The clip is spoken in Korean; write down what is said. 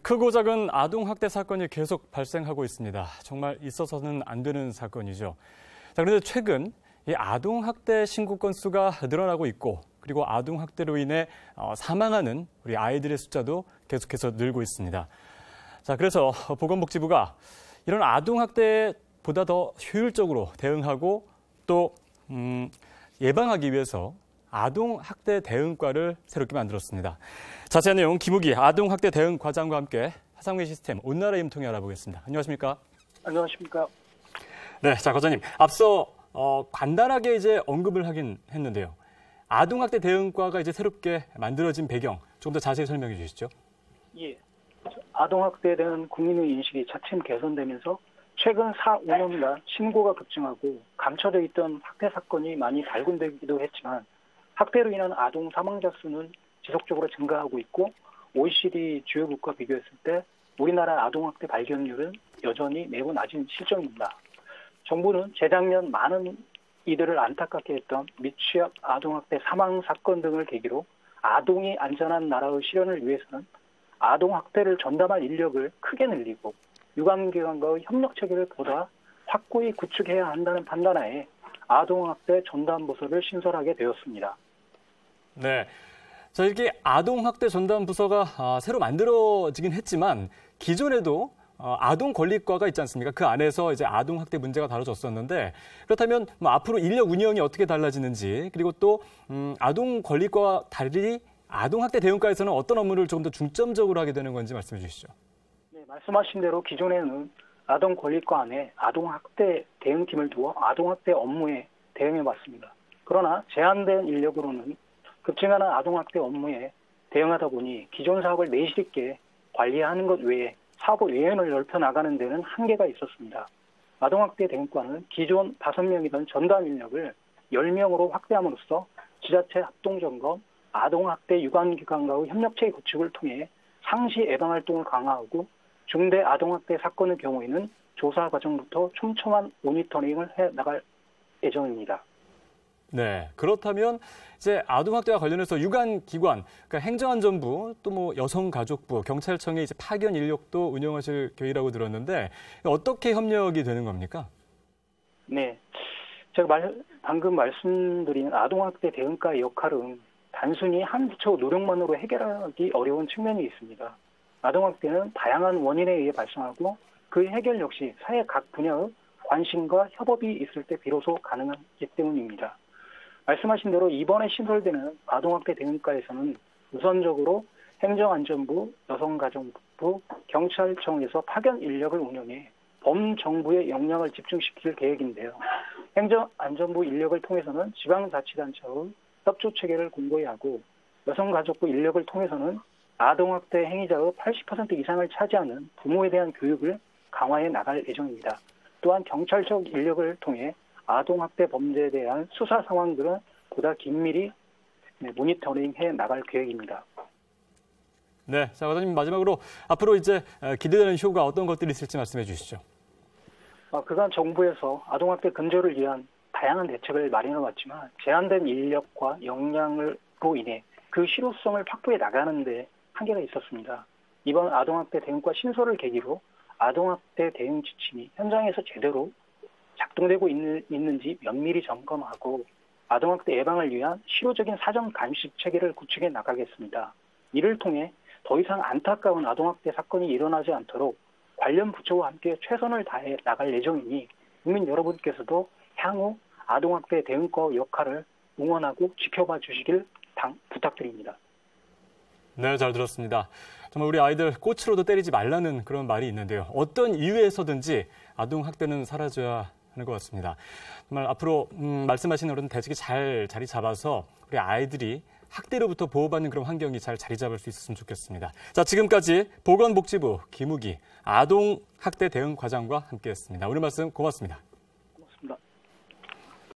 크고 작은 아동학대 사건이 계속 발생하고 있습니다. 정말 있어서는 안 되는 사건이죠. 자, 그런데 최근 이 아동학대 신고 건수가 늘어나고 있고, 그리고 아동학대로 인해 사망하는 우리 아이들의 숫자도 계속해서 늘고 있습니다. 자, 그래서 보건복지부가 이런 아동학대에 보다 더 효율적으로 대응하고 또 예방하기 위해서 아동학대 대응과를 새롭게 만들었습니다. 자세한 내용 김우기 아동학대 대응과장과 함께 화상회 시스템 온나라 임통해 알아보겠습니다. 안녕하십니까? 안녕하십니까? 네, 자 과장님 앞서 간단하게 이제 언급을 하긴 했는데요. 아동학대 대응과가 이제 새롭게 만들어진 배경 좀 더 자세히 설명해 주시죠. 예, 아동학대에 대한 국민의 인식이 차츰 개선되면서 최근 4, 5년간 신고가 급증하고 감춰져 있던 학대 사건이 많이 발견되기도 했지만 학대로 인한 아동 사망자 수는 지속적으로 증가하고 있고 OECD 주요 국가 비교했을 때 우리나라 아동학대 발견율은 여전히 매우 낮은 실정입니다. 정부는 재작년 많은 이들을 안타깝게 했던 미취학 아동학대 사망 사건 등을 계기로 아동이 안전한 나라의 실현을 위해서는 아동학대를 전담할 인력을 크게 늘리고 유관기관과의 협력체계를 보다 확고히 구축해야 한다는 판단하에 아동학대 전담부서를 신설하게 되었습니다. 네, 자 이렇게 아동학대 전담부서가 새로 만들어지긴 했지만 기존에도 아동권리과가 있지 않습니까? 그 안에서 이제 아동학대 문제가 다뤄졌었는데 그렇다면 앞으로 인력 운영이 어떻게 달라지는지 그리고 또 아동권리과와 달리 아동학대 대응과에서는 어떤 업무를 조금 더 중점적으로 하게 되는 건지 말씀해 주시죠. 네, 말씀하신 대로 기존에는 아동권리과 안에 아동학대 대응팀을 두어 아동학대 업무에 대응해 왔습니다. 그러나 제한된 인력으로는 급증하는 아동학대 업무에 대응하다 보니 기존 사업을 내실 있게 관리하는 것 외에 사업 외연을 넓혀 나가는 데는 한계가 있었습니다. 아동학대 대응과는 기존 5명이던 전담 인력을 10명으로 확대함으로써 지자체 합동점검, 아동학대 유관기관과의 협력체 구축을 통해 상시 예방 활동을 강화하고 중대 아동학대 사건의 경우에는 조사 과정부터 촘촘한 모니터링을 해 나갈 예정입니다. 네, 그렇다면 이제 아동학대와 관련해서 유관기관, 그러니까 행정안전부, 또 뭐 여성가족부, 경찰청의 이제 파견 인력도 운영하실 계획이라고 들었는데 어떻게 협력이 되는 겁니까? 네, 제가 방금 말씀드린 아동학대 대응과의 역할은 단순히 한 부처 노력만으로 해결하기 어려운 측면이 있습니다. 아동학대는 다양한 원인에 의해 발생하고 그 해결 역시 사회 각 분야의 관심과 협업이 있을 때 비로소 가능하기 때문입니다. 말씀하신 대로 이번에 신설되는 아동학대 대응과에서는 우선적으로 행정안전부, 여성가족부, 경찰청에서 파견 인력을 운영해 범정부의 역량을 집중시킬 계획인데요. 행정안전부 인력을 통해서는 지방자치단체의 협조체계를 공고히 하고 여성가족부 인력을 통해서는 아동학대 행위자의 80% 이상을 차지하는 부모에 대한 교육을 강화해 나갈 예정입니다. 또한 경찰청 인력을 통해 아동학대 범죄에 대한 수사 상황들은 보다 긴밀히 모니터링해 나갈 계획입니다. 네, 자 과장님 마지막으로 앞으로 이제 기대되는 효과 어떤 것들이 있을지 말씀해 주시죠. 그간 정부에서 아동학대 근절을 위한 다양한 대책을 마련해 왔지만 제한된 인력과 역량으로 인해 그 실효성을 확보해 나가는 데 한계가 있었습니다. 이번 아동학대 대응과 신설을 계기로 아동학대 대응 지침이 현장에서 제대로 작동되고 있는지 면밀히 점검하고 아동학대 예방을 위한 실효적인 사전 감식 체계를 구축해 나가겠습니다. 이를 통해 더 이상 안타까운 아동학대 사건이 일어나지 않도록 관련 부처와 함께 최선을 다해 나갈 예정이니 국민 여러분께서도 향후 아동학대 대응과 역할을 응원하고 지켜봐 주시길 부탁드립니다. 네, 잘 들었습니다. 정말 우리 아이들 꽃으로도 때리지 말라는 그런 말이 있는데요. 어떤 이유에서든지 아동학대는 사라져야 하는 것 같습니다. 정말 앞으로 말씀하신 그런 대책이 잘 자리 잡아서 우리 아이들이 학대로부터 보호받는 그런 환경이 잘 자리 잡을 수 있었으면 좋겠습니다. 자, 지금까지 보건복지부 김우기 아동학대 대응과장과 함께했습니다. 오늘 말씀 고맙습니다.